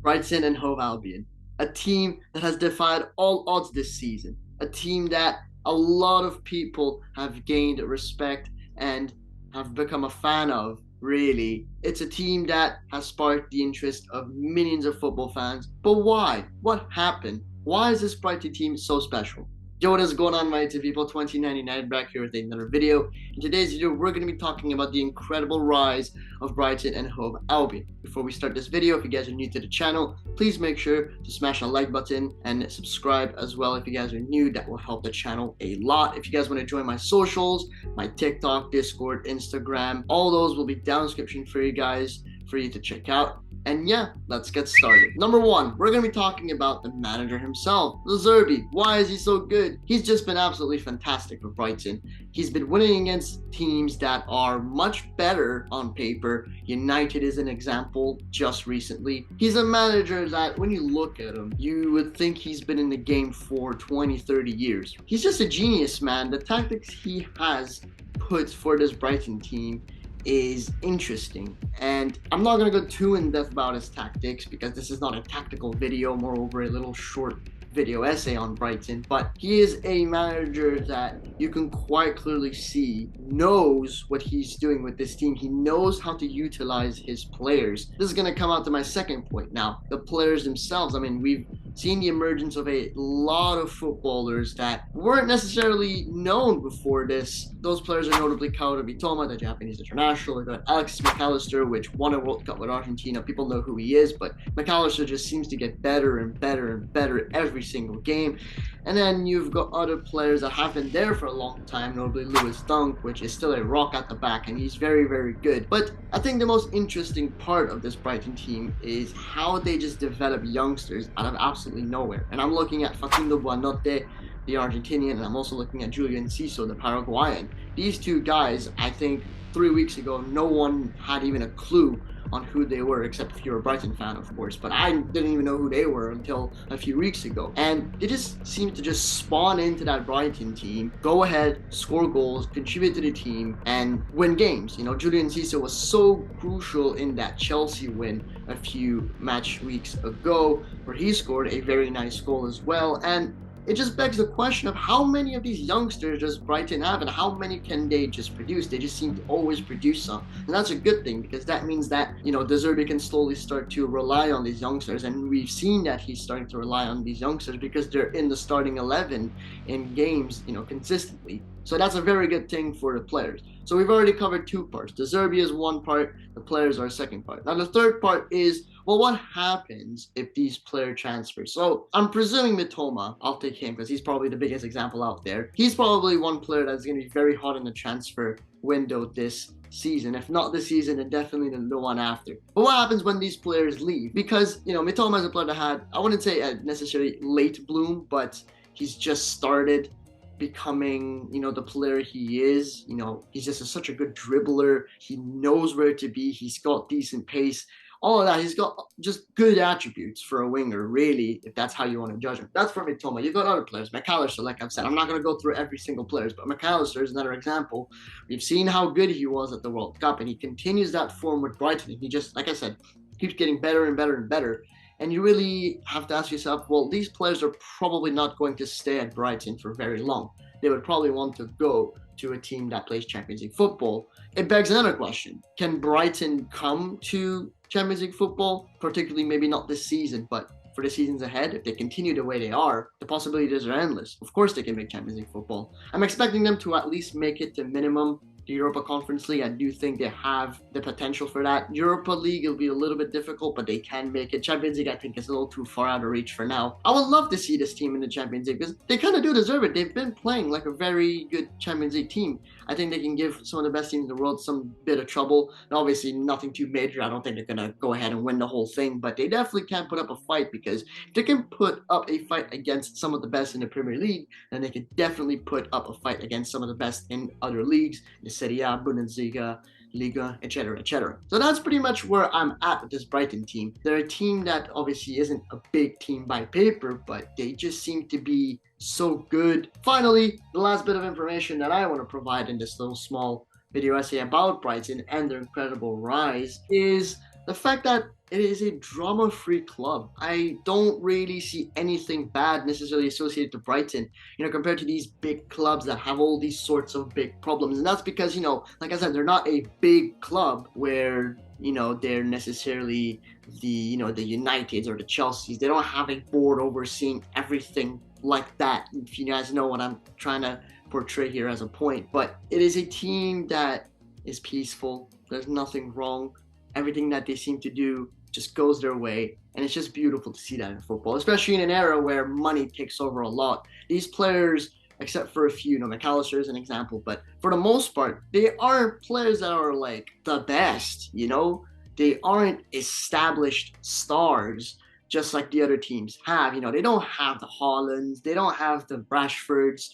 Brighton and Hove Albion, a team that has defied all odds this season, a team that a lot of people have gained respect and have become a fan of. Really, it's a team that has sparked the interest of millions of football fans. But why? What happened? Why is this Brighton team so special? Yo, what is going on, my YouTube people? 2099 back here with another video. In today's video, we're going to be talking about the incredible rise of Brighton and Hove Albion. Before we start this video, if you guys are new to the channel, please make sure to smash a like button and subscribe as well. If you guys are new, that will help the channel a lot. If you guys want to join my socials, my TikTok, Discord, Instagram, all those will be down in the description for you guys for you to check out. And yeah, let's get started. Number one, we're going to be talking about the manager himself, De Zerbi. Why is he so good? He's just been absolutely fantastic for Brighton. He's been winning against teams that are much better on paper. United is an example just recently. He's a manager that when you look at him, you would think he's been in the game for 20, 30 years. He's just a genius, man. The tactics he has put for this Brighton team is interesting, and I'm not going to go too in depth about his tactics because this is not a tactical video, moreover a little short video essay on Brighton, but he is a manager that you can quite clearly see knows what he's doing with this team. He knows how to utilize his players. This is going to come out to my second point now. The players themselves, I mean, we've seen the emergence of a lot of footballers that weren't necessarily known before this. Those players are notably Kaoru Mitoma, the Japanese international. We've got Alexis McAllister, which won a World Cup with Argentina. People know who he is, but McAllister just seems to get better and better and better every single game. And then you've got other players that have been there for a long time, notably Lewis Dunk, which is still a rock at the back, and he's very, very good. But I think the most interesting part of this Brighton team is how they just develop youngsters out of absolutely nowhere. And I'm looking at Facundo Buonanotte, the Argentinian, and I'm also looking at Julian Ciso, the Paraguayan. These two guys, I think 3 weeks ago, no one had even a clue on who they were, except if you're a Brighton fan, of course. But I didn't even know who they were until a few weeks ago. And they just seem to just spawn into that Brighton team, go ahead, score goals, contribute to the team, and win games. You know, Julian Ciso was so crucial in that Chelsea win a few match weeks ago, where he scored a very nice goal as well. And it just begs the question of how many of these youngsters does Brighton have and how many can they just produce? They just seem to always produce some. And that's a good thing because that means that, you know, De Zerbi can slowly start to rely on these youngsters. And we've seen that he's starting to rely on these youngsters because they're in the starting 11 in games, you know, consistently. So that's a very good thing for the players. So we've already covered two parts. De Zerbi is one part, the players are a second part. Now the third part is, well, what happens if these player transfers? So I'm presuming Mitoma, I'll take him because he's probably the biggest example out there. He's probably one player that's going to be very hot in the transfer window this season. If not this season, then definitely the one after. But what happens when these players leave? Because, you know, Mitoma is a player that had, I wouldn't say a necessarily late bloom, but he's just started becoming, you know, the player he is. You know, he's just such a good dribbler. He knows where to be. He's got decent pace. All of that, he's got just good attributes for a winger, really, if that's how you want to judge him. That's for Mitoma. You've got other players. McAllister, like I've said, I'm not going to go through every single player, but McAllister is another example. We've seen how good he was at the World Cup, and he continues that form with Brighton. He just, like I said, keeps getting better and better and better. And you really have to ask yourself, well, these players are probably not going to stay at Brighton for very long. They would probably want to go to a team that plays Champions League football. It begs another question. Can Brighton come to Champions League football? Particularly maybe not this season, but for the seasons ahead, if they continue the way they are, the possibilities are endless. Of course they can make Champions League football. I'm expecting them to at least make it to minimum the Europa Conference League. I do think they have the potential for that. Europa League will be a little bit difficult, but they can make it. Champions League, I think, is a little too far out of reach for now. I would love to see this team in the Champions League because they kind of do deserve it. They've been playing like a very good Champions League team. I think they can give some of the best teams in the world some bit of trouble. And obviously, nothing too major. I don't think they're going to go ahead and win the whole thing, but they definitely can put up a fight because if they can put up a fight against some of the best in the Premier League, then they can definitely put up a fight against some of the best in other leagues, the Serie A, Bundesliga, Liga, etc., etc. So that's pretty much where I'm at with this Brighton team. They're a team that obviously isn't a big team by paper, but they just seem to be so good. Finally, the last bit of information that I want to provide in this little small video essay about Brighton and their incredible rise is the fact that it is a drama-free club. I don't really see anything bad necessarily associated to Brighton, compared to these big clubs that have all these sorts of big problems. And that's because, like I said, they're not a big club where, they're necessarily the Uniteds or the Chelseas. They don't have a board overseeing everything like that, if you guys know what I'm trying to portray here as a point. But it is a team that is peaceful. There's nothing wrong. Everything that they seem to do just goes their way, and it's just beautiful to see that in football, especially in an era where money takes over a lot. These players, except for a few, McAllister is an example, but for the most part, they aren't players that are like the best, They aren't established stars just like the other teams have. They don't have the Haalands, they don't have the Rashfords,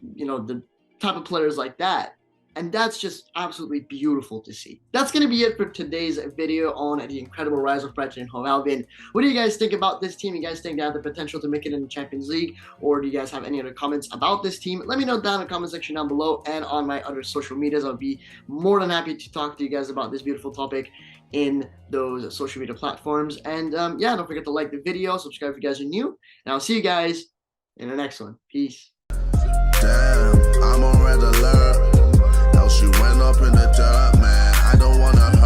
the type of players like that. And that's just absolutely beautiful to see. That's going to be it for today's video on the incredible rise of Brighton and Hove Albion. What do you guys think about this team? You guys think they have the potential to make it in the Champions League? Or do you guys have any other comments about this team? Let me know down in the comment section down below and on my other social medias. I'll be more than happy to talk to you guys about this beautiful topic in those social media platforms. And yeah, don't forget to like the video, subscribe if you guys are new, and I'll see you guys in the next one. Peace. Damn, I'm on red alert. She went up in the dirt, man. I don't wanna hurt.